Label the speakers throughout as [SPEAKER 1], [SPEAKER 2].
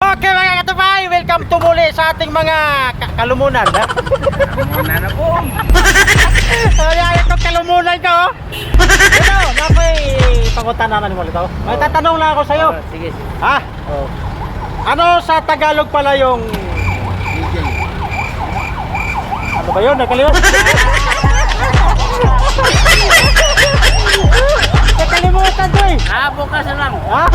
[SPEAKER 1] Okay mga katupay, welcome to muli sa ating mga kalumunan.
[SPEAKER 2] Kalumunan ako.
[SPEAKER 1] Ayan, itong kalumunan ko. Ito, nakoy pangutan na mo ito. May tatanong lang ako sa'yo.
[SPEAKER 2] Sige.
[SPEAKER 1] Ha?
[SPEAKER 2] Oh.
[SPEAKER 1] Ano sa Tagalog pala yung...
[SPEAKER 2] DJ.
[SPEAKER 1] Ano ba yun? Nakalimutan? Nakalimutan to eh.
[SPEAKER 2] Bukas na lang.
[SPEAKER 1] Ha?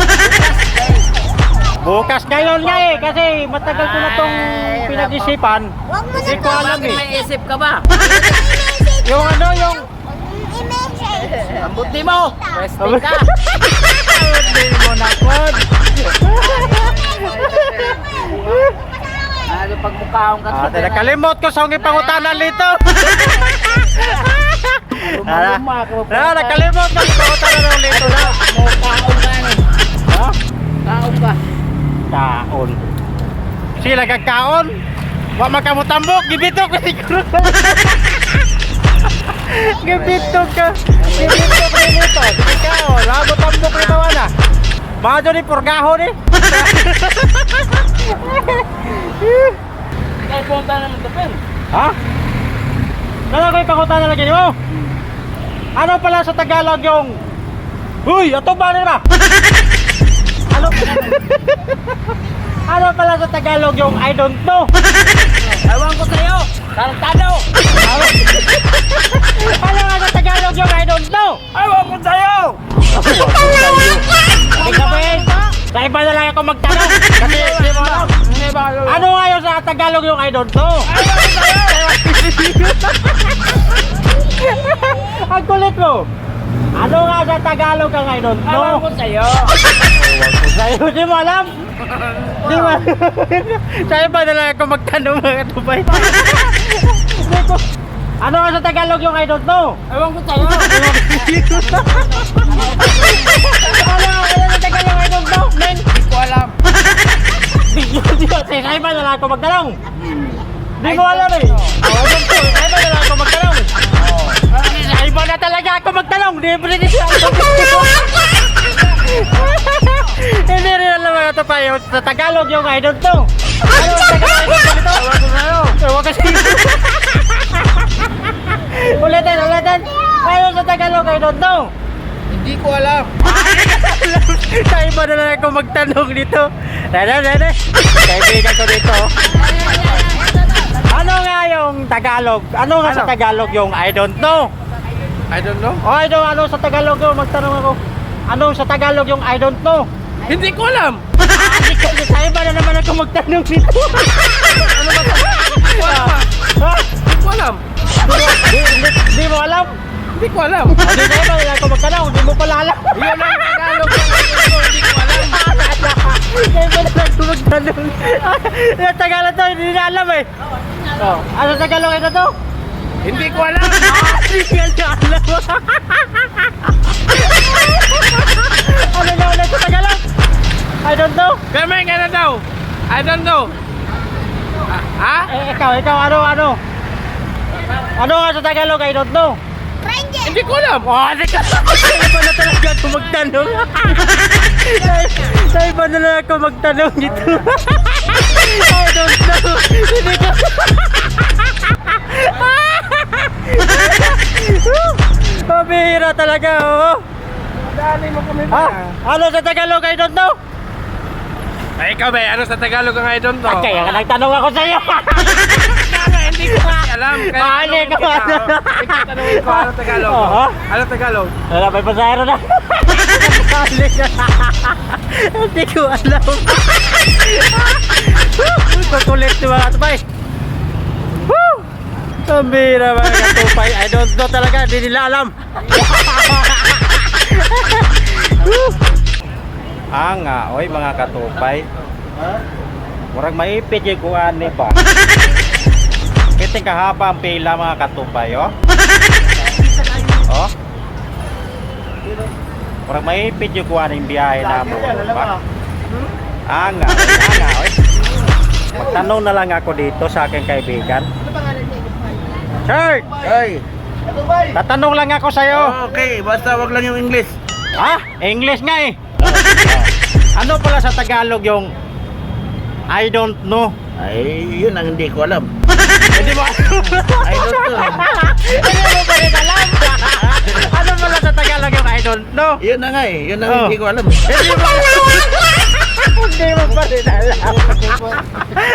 [SPEAKER 1] Bukas ngayon nga eh, kasi matagal ko na tong pinag-isipan. Hindi ko alam eh.
[SPEAKER 2] May isip ka ba?
[SPEAKER 1] Yung ano, yung...
[SPEAKER 2] Ang buti mo. Pweste ka.
[SPEAKER 1] Hindi mo na pod.
[SPEAKER 2] Ano pagmukhaong ka?
[SPEAKER 1] Nakalimot ko sa ipangutanan dito. Nakalimot ko sa ipangutanan dito na.
[SPEAKER 2] Kaon ka ni.
[SPEAKER 1] Ha?
[SPEAKER 2] Kaon ka.
[SPEAKER 1] Kaon. Sila kagkaon. Wa makamutambok, gibitok ko siguro. Gibitok ka. Gibitok ko dito. Kaon, rabo tambok nito wala. Majo ni purgaho ni.
[SPEAKER 2] Kaya punta naman ito, Pen.
[SPEAKER 1] Ha? Ano ko ipangutanan lagi mo? Ano pala sa Tagalog yung... Uy, ato ba nila? Ano? Ano pala sa Tagalog yung I don't know?
[SPEAKER 2] Ewan ko sa'yo. Tarantado.
[SPEAKER 1] Ano nga sa Tagalog yung I don't know?
[SPEAKER 2] Ewan ko sa'yo.
[SPEAKER 1] Ikaw sa iba na lang ako magtanong. Kasi hindi mo alam. Ano nga yung sa Tagalog yung I don't know?
[SPEAKER 2] Ewan ko sa'yo.
[SPEAKER 1] Ang kulit mo. Ano nga sa Tagalog ang I don't know?
[SPEAKER 2] Ewan ko sa'yo.
[SPEAKER 1] Ewan ko sa'yo, di mo alam? Di mo alam? Sa iba na lang ako magtanong mga tubay. Di ko... Ano nga sa Tagalog yung I don't know?
[SPEAKER 2] Ewan ko sa'yo.
[SPEAKER 1] Ano sa Tagalog I don't know? Men?
[SPEAKER 2] Hindi ko alam.
[SPEAKER 1] Di ko, sa iba na lang ako magtanong. Di mo alam eh. I don't know, sa iba na lang ako magtanong. Sa iba na talaga ako magtanong. Di mo rin siya ako magtanong. Hindi rin alam mga ito pa yun. Sa Tagalog yung I don't know. Ano sa Tagalog I don't know? Ewan ko sa'yo. Ewan kasi. Ulitin. Ano sa Tagalog I don't know?
[SPEAKER 2] Hindi ko alam.
[SPEAKER 1] Sa iba na lang ako magtanong dito. Dada. Kaibigan ko dito. Ano nga yung Tagalog? Ano nga sa Tagalog yung I don't know?
[SPEAKER 2] I don't know.
[SPEAKER 1] O ano sa Tagalog yung magtanong ako? Ano sa Tagalog yung I don't know?
[SPEAKER 2] Hindi ko alam.
[SPEAKER 1] Sa iba na naman ako magtanong dito.
[SPEAKER 2] Ano ba ito? Hindi ko alam.
[SPEAKER 1] Ha?
[SPEAKER 2] Hindi ko alam.
[SPEAKER 1] Di mo alam?
[SPEAKER 2] Hindi ko alam.
[SPEAKER 1] Hindi sa iba na ako magtanong. Di mo pala alam.
[SPEAKER 2] Yun ang Tagalog ng hindi ko alam.
[SPEAKER 1] Sa iba na ako magtanong. Sa Tagalog to, hindi na alam eh. Oh, ano sa Tagalog ito to?
[SPEAKER 2] Hindi ko alam.
[SPEAKER 1] Hindi ka alam. Ano na ulit sa Tagalog? I don't know.
[SPEAKER 2] Kamay ka na daw. I don't know. Ha?
[SPEAKER 1] Ikaw, ano? Ano nga sa Tagalog? I don't know.
[SPEAKER 2] Hindi ko alam.
[SPEAKER 1] Oh, hindi ka. Sa iba na talaga ako magtanong. Sa iba na lang ako magtanong dito. I don't know. Hindi ka. Pabihira talaga, oh.
[SPEAKER 2] Dali mo kami
[SPEAKER 1] Ha? Ano sa Tagalog? I don't know.
[SPEAKER 2] Ay, ikaw ba? Ano sa Tagalog ang I don't know?
[SPEAKER 1] Kaya nagtanong ako sa iyo.
[SPEAKER 2] Hindi ko alam.
[SPEAKER 1] Hindi ko alam.
[SPEAKER 2] Ikaw tanongin ko, ano Tagalog?
[SPEAKER 1] Oo.
[SPEAKER 2] Ano Tagalog?
[SPEAKER 1] Wala, may pasahero na. Hindi ko alam. Kukulit si mga katupay. Sambira mga katupay. I don't know talaga. Hindi nila alam. Oy mga katupay. Murag maipit yung kuhaan ni ba? Kiting kahaba ang pila mga katupay, oh. Oh. Murag maipit yung kuhaan ng biyahe na mo, ba? Oy. Magtanong na lang ako dito sa aking kaibigan. Sir!
[SPEAKER 2] Ay.
[SPEAKER 1] Tatanong lang ako sa'yo.
[SPEAKER 2] Okay, basta wag lang yung English.
[SPEAKER 1] Ha? English nga eh. Ano pala sa Tagalog yung I don't know.
[SPEAKER 3] Ay, yun ang hindi ko alam.
[SPEAKER 1] Hindi mo
[SPEAKER 3] I don't know.
[SPEAKER 1] Hindi mo pa rin alam. Ano pala sa Tagalog yung I don't know?
[SPEAKER 3] Yun na nga eh. Yun ang
[SPEAKER 1] Oh.
[SPEAKER 3] hindi ko alam.
[SPEAKER 1] Hindi mo Hindi mo pa rin alam.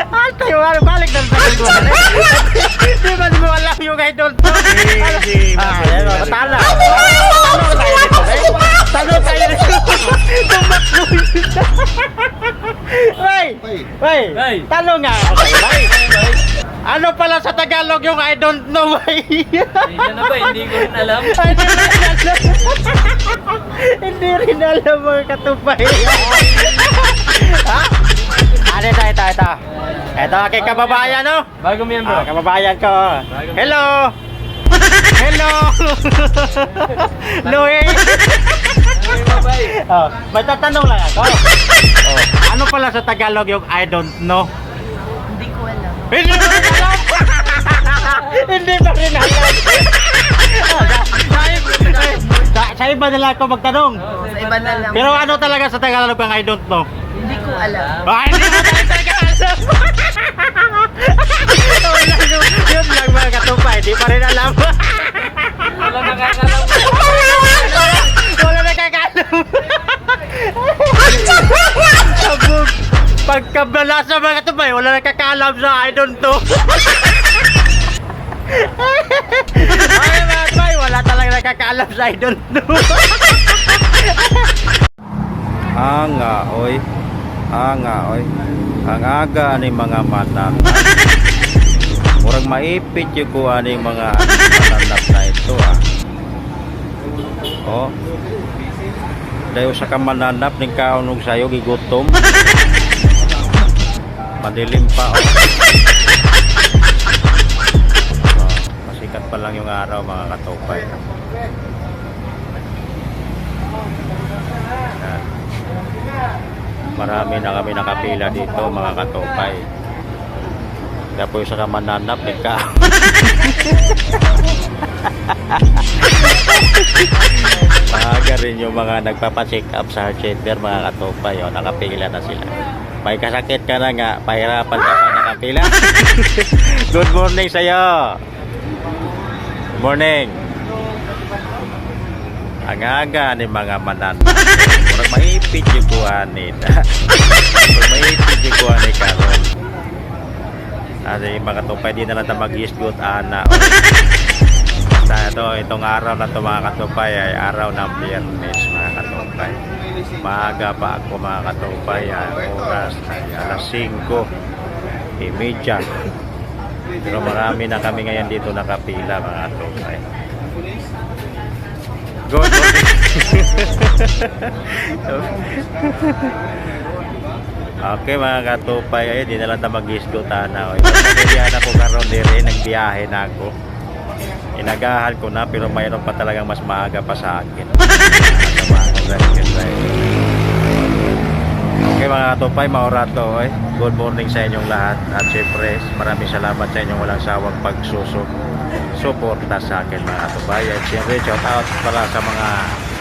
[SPEAKER 1] Ate, balik na sa ko. Hindi ba mo alam yung I don't know? Yan o, tala. Talo tayo dito. Tumakbo dito. Wey, talo nga ako sa'yo, wey. Ano pala sa Tagalog yung I don't know, wey?
[SPEAKER 2] Hindi na ba? Hindi ko rin alam.
[SPEAKER 1] Hindi rin alam mga katupay. Ha? Ano ito? Ito aking kababayan, no?
[SPEAKER 2] Bago miyembro.
[SPEAKER 1] Kababayan ko. Hello! Hello! Louie! Oh, may tatanong lang ako. Oh, ano pala sa Tagalog yung I don't know?
[SPEAKER 4] Hindi ko alam.
[SPEAKER 1] Hindi mo rin alam! Hindi mo rin alam! Sa iba na lang ako magtanong.
[SPEAKER 4] Sa iba na lang.
[SPEAKER 1] Pero ano talaga sa Tagalog ang I don't know?
[SPEAKER 4] Hindi ko alam.
[SPEAKER 1] Ay, hindi mo talaga alam! Yun lang mga katupay, di pa rin alam.
[SPEAKER 2] Wala nakakalam.
[SPEAKER 1] Wala nakakalam. Sabog. Pagkabala sa mga katupay, wala nakakalam sa I don't know. Ay mga katupay, wala talaga nakakalam sa I don't know.
[SPEAKER 5] Oy. Ang aga ni mga manang. Murag maipit yung kuha ni mga mananap na ito Oh. Dayo sa kamananap ning kaunog sayo gigutom. Madilim pa Masikat pa lang yung araw mga katupay. Marami na kami nakapila dito mga katupay. Kaya po sa kamananap ka. Maaga rin yung mga nagpapacheck up sa heart center mga katupay. Nakapila na sila. May kasakit ka na nga, pahirapan ka pa nakapila. Good morning sa'yo. Morning. Ang aga ni mga manan. Murag maipit yung kuhaan nila. Murag maipit yung kuhaan ni Karon. Kasi mga katupay, di na lang mag-isgot ana. Basta itong araw na ito mga katupay ay araw ng Biyernes mga katupay. Maaga pa ako mga katupay. Oras ay alas 5:30. Pero marami na kami ngayon dito nakapila mga katupay. Good morning. Okay mga katupay, ay di na lang na mag-isgutan na. Pagkakalihan ako karon dire, nagbiyahe na ako. Inagahan ko na pero mayroon pa talagang mas maaga pa sa akin. Okay mga katupay, maurato. Good morning sa inyong lahat. At syempre, maraming salamat sa inyong walang sawang pagsusuporta sa akin mga katupay. At syempre, shout out para sa mga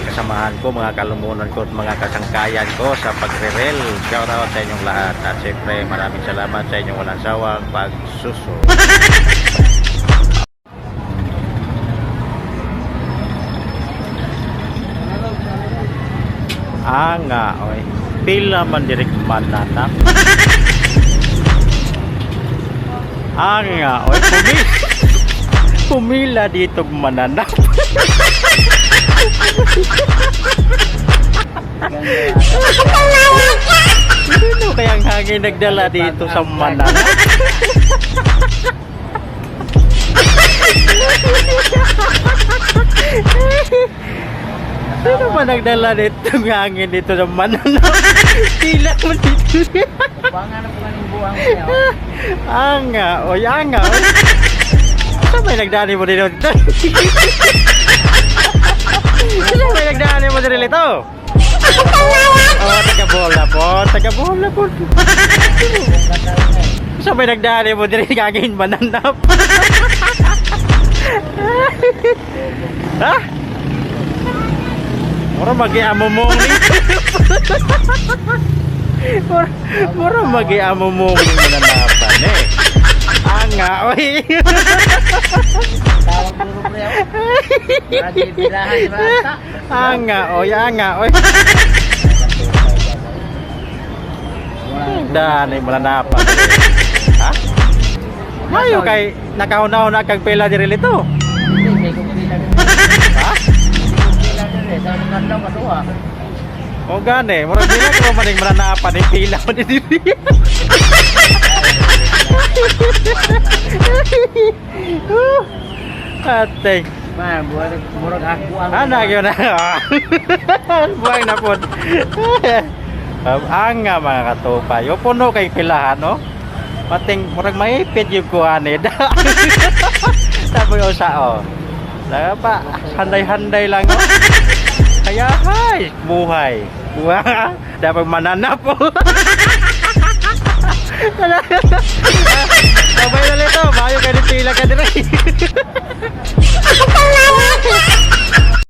[SPEAKER 5] kasamahan ko, mga kalumunan ko at mga kasangkayan ko sa pagre-rel. Shout out sa inyong lahat. At syempre, maraming salamat sa inyong walang sawang pagsusuporta. Oy. Pila man direct mananap. Oy. Pumila dito mananap. Sino kayang hangin nagdala dito sa mananap? Sino ba nagdala dito ng hangin dito sa mananap? Tila mo dito.
[SPEAKER 4] Bangan po ng buwang niya.
[SPEAKER 1] Oy. Saan ba nagdani mo dito? Saan ba nagdani mo dito? Oh, taga-bola po. Saan ba nagdani mo dito hangin mananap? Ha? Mura mag-iamo mo ni.
[SPEAKER 5] Mura mag-iamo mo mananapan eh. Anga, oy.
[SPEAKER 4] Tawag puro pre ako. Lagi birahan sa bata.
[SPEAKER 5] Anga, oy. Danay mananapan. Ha? Mayo kay nakahuna-huna kag pila diri lito.
[SPEAKER 4] Hindi, kung bilang.
[SPEAKER 5] Ha?
[SPEAKER 4] Bilang din eh. Sa lugar daw, maduha.
[SPEAKER 5] O gani, murag dili ko maning mananapan ni pila mo diri. Ateng.
[SPEAKER 4] Ma, murag ako ang...
[SPEAKER 5] Anak yun na. Buhay na po. Ang nga mga katupa. Yung puno kay pilahan, no? Pating, murag maipit yung kuhanid. Sabi ko sa, oh. Daga pa, handay-handay lang, no? Kaya, hay, buhay. Buhay. Dapat mananap, po. Sabay na lito, mayo ka ni pila ka dire.